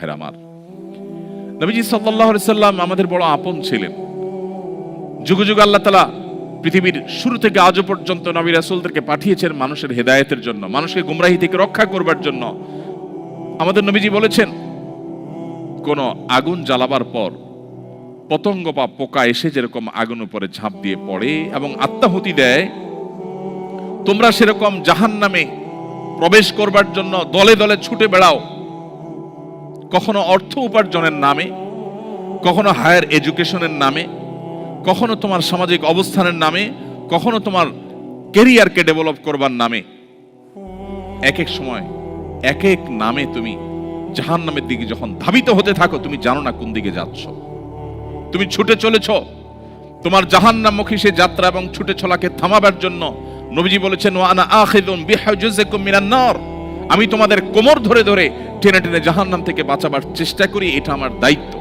ভাইরা আমার, নবীজি সাল্লাল্লাহু আলাইহি সাল্লাম আমাদের বড় আপন ছিলেন। যুগ যুগ আল্লাহ তাআলা পৃথিবীর শুরু থেকে আজও পর্যন্ত নবী রাসূলদেরকে পাঠিয়েছেন মানুষের হেদায়েতের জন্য, মানুষকে গুমরাহি থেকে রক্ষা করবার জন্য। আমাদের নবীজি বলেছেন, কোন আগুন জ্বালাবার পর পতঙ্গ বা পোকা এসে যেরকম আগুন উপরে ঝাঁপ দিয়ে পড়ে এবং আত্মাহুতি দেয়, তোমরা সেরকম জাহান্নামে প্রবেশ করবার জন্য দলে দলে ছুটে বেড়াও, কখনো অর্থ উপার্জনের নামে, কখনো হায়ার এডুকেশনের নামে, কখনো তোমার সামাজিক অবস্থানের নামে, কখনো তোমার ক্যারিয়ারকে ডেভেলপ করবার নামে। এক এক সময় এক এক নামে তুমি জাহান্নামের দিকে যখন ধাবিত হতে থাকো, তুমি জানো না কোন দিকে যাচ্ছ। তুমি ছুটে চলেছ তোমার জাহান্নামমুখী সে যাত্রা এবং ছুটে চলাকে থামাবার জন্য। নবীজি বলেছেন, ওয়া আনা আখিযুম বিহুজুজিকুম মিনান নার, আমি তোমাদের কোমর ধরে ধরে টেনে টেনে জাহান্নাম থেকে বাঁচাবার চেষ্টা করি, এটা আমার দায়িত্ব।